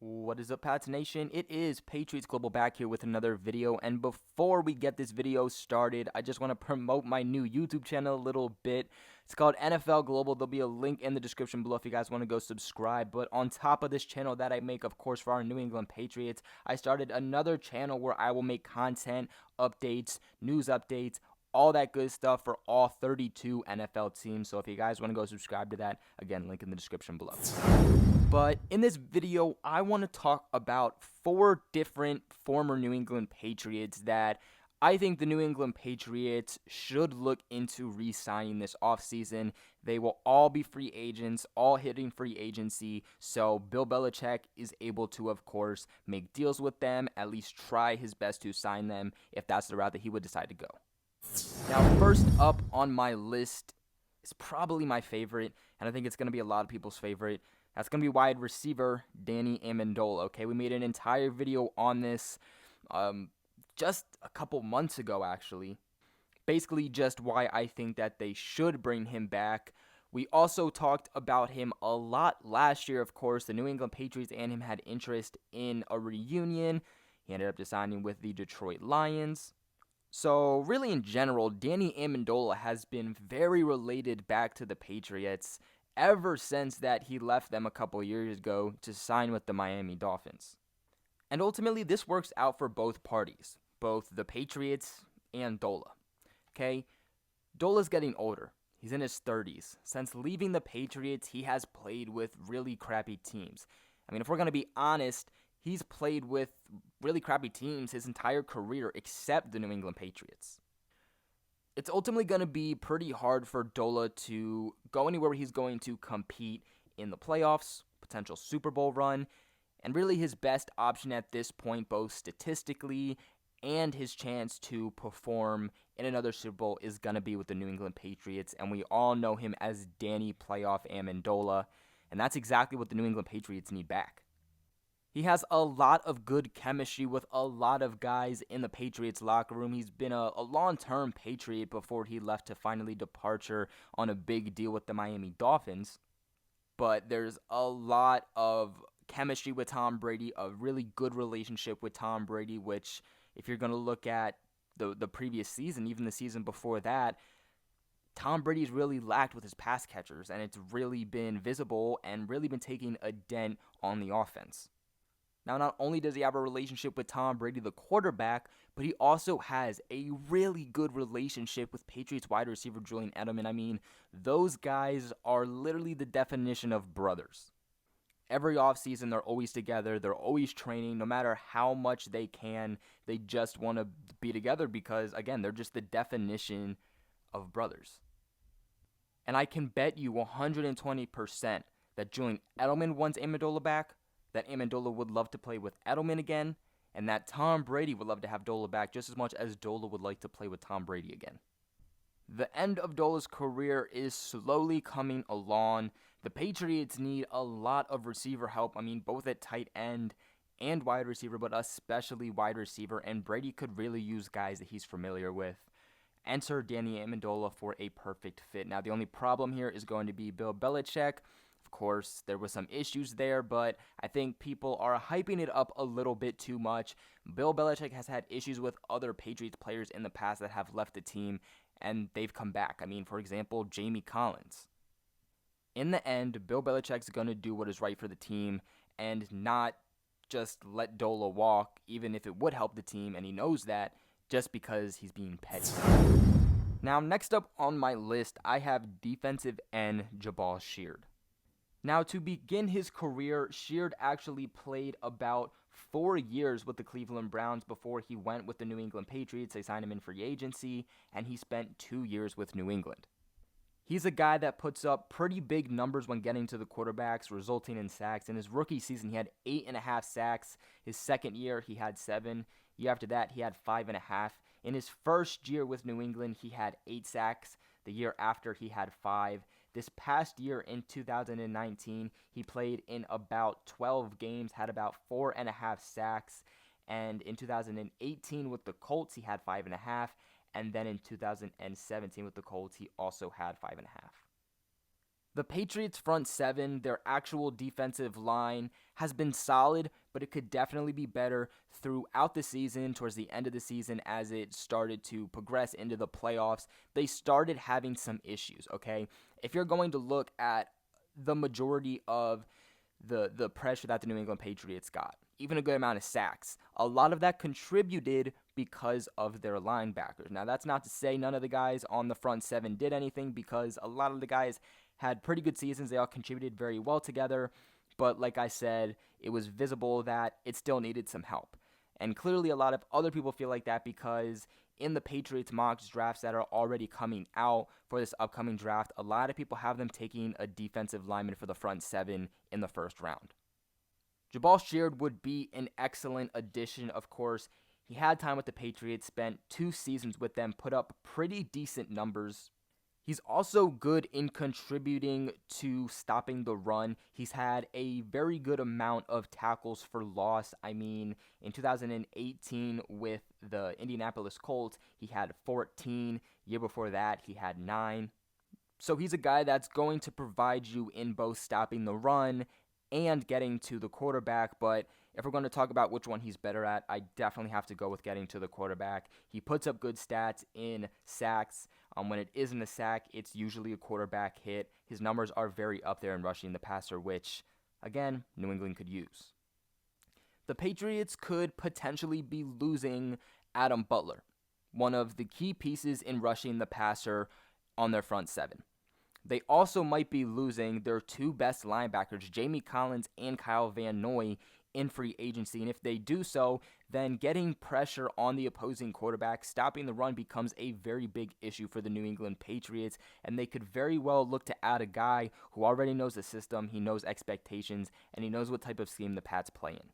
What is up, Pats Nation? It is Patriots Global back here with another video, and before we get this video started, I just want to promote my new YouTube channel a little bit. It's called NFL Global. There'll be a link in the description below if you guys want to go subscribe. But on top of this channel that I make, of course, for our New England Patriots, I started another channel where I will make content, updates, news updates, all that good stuff for all 32 NFL teams. So if you guys want to go subscribe to that, again, link in the description below. But in this video, I want to talk about 4 different former New England Patriots that I think the New England Patriots should look into re-signing this offseason. They will all be free agents, all hitting free agency, so Bill Belichick is able to, of course, make deals with them, at least try his best to sign them if that's the route that he would decide to go. Now, first up on my list is probably my favorite, and I think it's going to be a lot of people's favorite. That's going to be wide receiver Danny Amendola, okay? We made an entire video on this just a couple months ago, actually. Basically just why I think that they should bring him back. We also talked about him a lot last year, of course. The New England Patriots and him had interest in a reunion. He ended up signing with the Detroit Lions. So really in general, Danny Amendola has been very related back to the Patriots ever since that he left them a couple years ago to sign with the Miami Dolphins. And ultimately, this works out for both parties, both the Patriots and Dola. Okay? Dola's getting older. He's in his 30s. Since leaving the Patriots, he has played with really crappy teams. I mean, if we're going to be honest, he's played with really crappy teams his entire career except the New England Patriots. It's ultimately going to be pretty hard for Dola to go anywhere where he's going to compete in the playoffs, potential Super Bowl run, and really his best option at this point, both statistically and his chance to perform in another Super Bowl, is going to be with the New England Patriots, and we all know him as Danny Playoff Amendola, and that's exactly what the New England Patriots need back. He has a lot of good chemistry with a lot of guys in the Patriots locker room. He's been a long-term Patriot before he left to finally departure on a big deal with the Miami Dolphins. But there's a lot of chemistry with Tom Brady, a really good relationship with Tom Brady, which if you're going to look at the previous season, even the season before that, Tom Brady's really lacked with his pass catchers, and it's really been visible and really been taking a dent on the offense. Now, not only does he have a relationship with Tom Brady, the quarterback, but he also has a really good relationship with Patriots wide receiver Julian Edelman. I mean, those guys are literally the definition of brothers. Every offseason, they're always together. They're always training. No matter how much they can, they just want to be together because, again, they're just the definition of brothers. And I can bet you 120% that Julian Edelman wants Amendola back, that Amendola would love to play with Edelman again, and that Tom Brady would love to have Dola back just as much as Dola would like to play with Tom Brady again. The end of Dola's career is slowly coming along. The Patriots need a lot of receiver help. I mean, both at tight end and wide receiver, but especially wide receiver, and Brady could really use guys that he's familiar with. Enter Danny Amendola for a perfect fit. Now, the only problem here is going to be Bill Belichick. Of course, there was some issues there, but I think people are hyping it up a little bit too much. Bill Belichick has had issues with other Patriots players in the past that have left the team, and they've come back. I mean, for example, Jamie Collins. In the end, Bill Belichick's going to do what is right for the team and not just let Dola walk, even if it would help the team, and he knows that, just because he's being petty. Now, next up on my list, I have defensive end Jabaal Sheard. Now, to begin his career, Sheard actually played about 4 years with the Cleveland Browns before he went with the New England Patriots. They signed him in free agency, and he spent 2 years with New England. He's a guy that puts up pretty big numbers when getting to the quarterbacks, resulting in sacks. In his rookie season, he had 8.5 sacks. His second year, he had 7. Year after that, he had 5.5. In his first year with New England, he had 8 sacks. The year after, he had 5. This past year in 2019, he played in about 12 games, had about 4.5 sacks. And in 2018 with the Colts, he had 5.5. And then in 2017 with the Colts, he also had 5.5. The Patriots' front seven, their actual defensive line, has been solid, but it could definitely be better throughout the season, towards the end of the season, as it started to progress into the playoffs. They started having some issues, okay? If you're going to look at the majority of the pressure that the New England Patriots got, even a good amount of sacks, a lot of that contributed because of their linebackers. Now, that's not to say none of the guys on the front seven did anything, because a lot of the guys had pretty good seasons. They all contributed very well together. But like I said, it was visible that it still needed some help. And clearly a lot of other people feel like that, because in the Patriots mock drafts that are already coming out for this upcoming draft, a lot of people have them taking a defensive lineman for the front seven in the first round. Jabaal Sheard would be an excellent addition, of course. He had time with the Patriots, spent 2 seasons with them, put up pretty decent numbers. He's also good in contributing to stopping the run. He's had a very good amount of tackles for loss. I mean, in 2018 with the Indianapolis Colts, he had 14. Year before that, he had 9. So he's a guy that's going to provide you in both stopping the run and getting to the quarterback. But if we're going to talk about which one he's better at, I definitely have to go with getting to the quarterback. He puts up good stats in sacks. When it isn't a sack, it's usually a quarterback hit. His numbers are very up there in rushing the passer, which, again, New England could use. The Patriots could potentially be losing Adam Butler, one of the key pieces in rushing the passer on their front seven. They also might be losing their 2 best linebackers, Jamie Collins and Kyle Van Noy, in free agency. And if they do so, then getting pressure on the opposing quarterback, stopping the run, becomes a very big issue for the New England Patriots. And they could very well look to add a guy who already knows the system, he knows expectations, and he knows what type of scheme the Pats play in.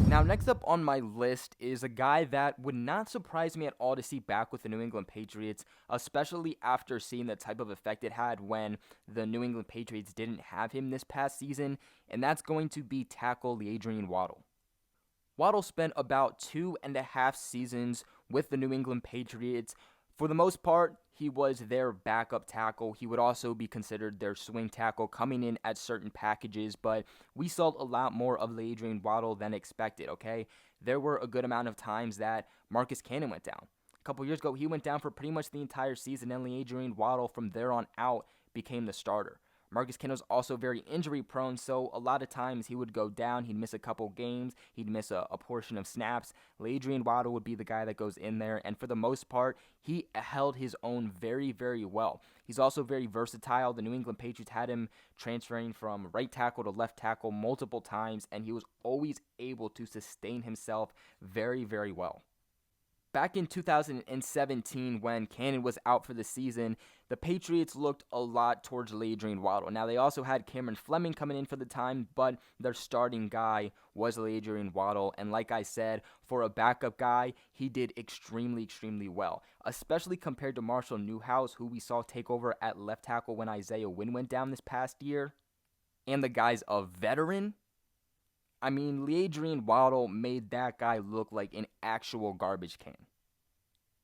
Now, next up on my list is a guy that would not surprise me at all to see back with the New England Patriots, especially after seeing the type of effect it had when the New England Patriots didn't have him this past season, and that's going to be tackle Adrian Waddle. Waddle spent about 2.5 seasons with the New England Patriots. For the most part, he was their backup tackle. He would also be considered their swing tackle, coming in at certain packages, but we saw a lot more of Adrian Waddle than expected, okay? There were a good amount of times that Marcus Cannon went down. A couple years ago, he went down for pretty much the entire season, and Adrian Waddle from there on out became the starter. Marcus Cannon was also very injury prone, so a lot of times he would go down, he'd miss a couple games, he'd miss a portion of snaps. Adrian Waddle would be the guy that goes in there, and for the most part, he held his own very, very well. He's also very versatile. The New England Patriots had him transferring from right tackle to left tackle multiple times, and he was always able to sustain himself very, very well. Back in 2017, when Cannon was out for the season, the Patriots looked a lot towards Adrian Waddle. Now, they also had Cameron Fleming coming in for the time, but their starting guy was Adrian Waddle. And like I said, for a backup guy, he did extremely, extremely well, especially compared to Marshall Newhouse, who we saw take over at left tackle when Isaiah Wynn went down this past year. And the guy's a veteran. I mean, Adrian Waddle made that guy look like an actual garbage can.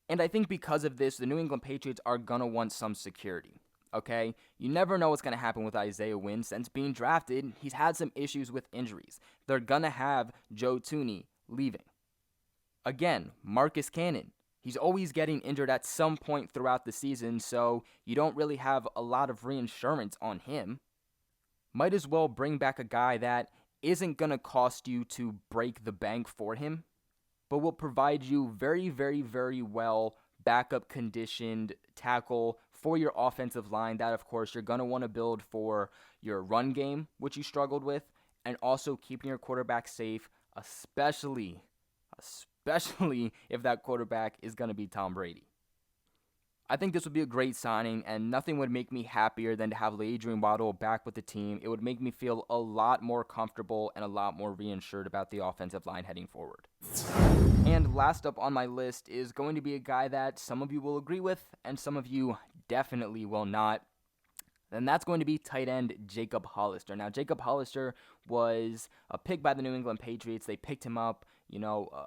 And I think because of this, the New England Patriots are going to want some security, okay? You never know what's going to happen with Isaiah Wynn. Since being drafted, he's had some issues with injuries. They're going to have Joe Thuney leaving. Again, Marcus Cannon. He's always getting injured at some point throughout the season, so you don't really have a lot of reinsurance on him. Might as well bring back a guy that isn't going to cost you to break the bank for him, but will provide you very, very, very well backup conditioned tackle for your offensive line that, of course, you're going to want to build for your run game, which you struggled with, and also keeping your quarterback safe, especially if that quarterback is going to be Tom Brady. I think this would be a great signing, and nothing would make me happier than to have Adrian Waddle back with the team. It would make me feel a lot more comfortable and a lot more reassured about the offensive line heading forward. And last up on my list is going to be a guy that some of you will agree with, and some of you definitely will not. And that's going to be tight end Jacob Hollister. Now, Jacob Hollister was a pick by the New England Patriots. They picked him up,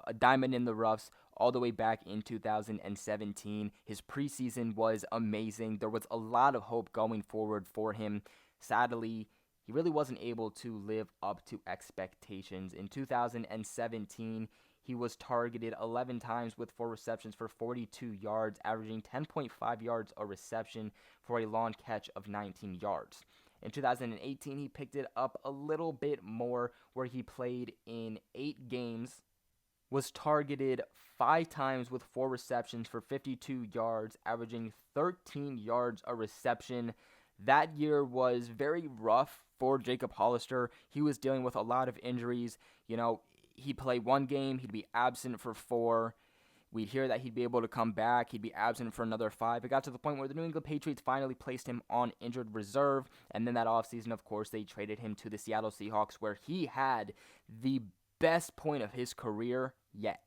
a diamond in the roughs, all the way back in 2017. His preseason was amazing. There was a lot of hope going forward for him. Sadly, he really wasn't able to live up to expectations. In 2017, he was targeted 11 times with 4 receptions for 42 yards, averaging 10.5 yards a reception for a long catch of 19 yards. In 2018, he picked it up a little bit more, where he played in 8 games, was targeted 5 times with 4 receptions for 52 yards, averaging 13 yards a reception. That year was very rough for Jacob Hollister. He was dealing with a lot of injuries. He'd play 1 game, he'd be absent for 4. We'd hear that he'd be able to come back. He'd be absent for another 5. It got to the point where the New England Patriots finally placed him on injured reserve. And then that offseason, of course, they traded him to the Seattle Seahawks, where he had the best point of his career yet.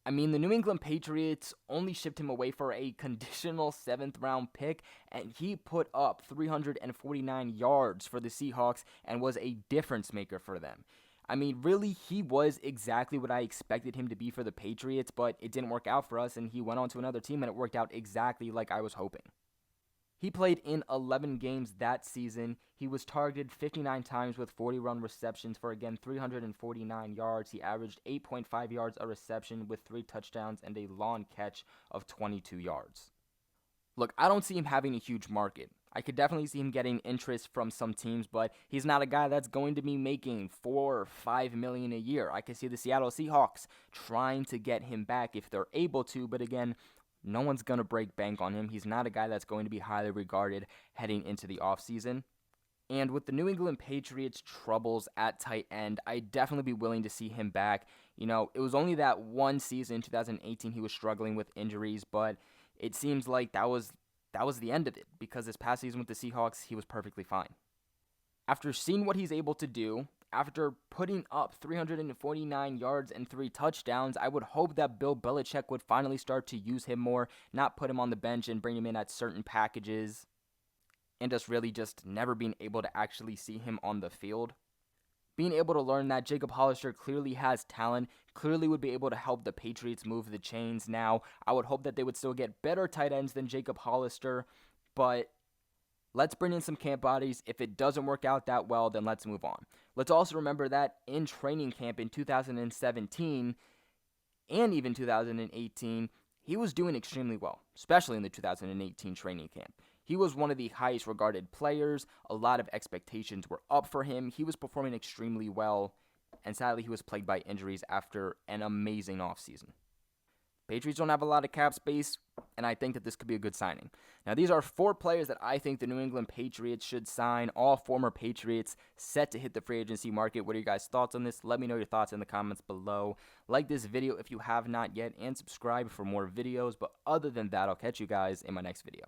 I mean, the New England Patriots only shipped him away for a conditional 7th-round pick, and he put up 349 yards for the Seahawks and was a difference maker for them. I mean, really, he was exactly what I expected him to be for the Patriots, but it didn't work out for us, and he went on to another team, and it worked out exactly like I was hoping. He played in 11 games that season. He was targeted 59 times with 40 run receptions for, again, 349 yards. He averaged 8.5 yards a reception with 3 touchdowns and a long catch of 22 yards. Look, I don't see him having a huge market. I could definitely see him getting interest from some teams, but he's not a guy that's going to be making $4 or $5 million a year. I could see the Seattle Seahawks trying to get him back if they're able to, but again, no one's going to break bank on him. He's not a guy that's going to be highly regarded heading into the offseason. And with the New England Patriots' troubles at tight end, I'd definitely be willing to see him back. It was only that one season, 2018, he was struggling with injuries, but it seems like that was the end of it, because this past season with the Seahawks, he was perfectly fine. After seeing what he's able to do, after putting up 349 yards and 3 touchdowns, I would hope that Bill Belichick would finally start to use him more, not put him on the bench and bring him in at certain packages, and just never being able to actually see him on the field. Being able to learn that Jacob Hollister clearly has talent, clearly would be able to help the Patriots move the chains now. I would hope that they would still get better tight ends than Jacob Hollister, but let's bring in some camp bodies. If it doesn't work out that well, then let's move on. Let's also remember that in training camp in 2017 and even 2018, he was doing extremely well, especially in the 2018 training camp. He was one of the highest regarded players. A lot of expectations were up for him. He was performing extremely well, and sadly, he was plagued by injuries after an amazing offseason. Patriots don't have a lot of cap space, and I think that this could be a good signing. Now, these are 4 players that I think the New England Patriots should sign, all former Patriots set to hit the free agency market. What are your guys' thoughts on this? Let me know your thoughts in the comments below. Like this video if you have not yet, and subscribe for more videos. But other than that, I'll catch you guys in my next video.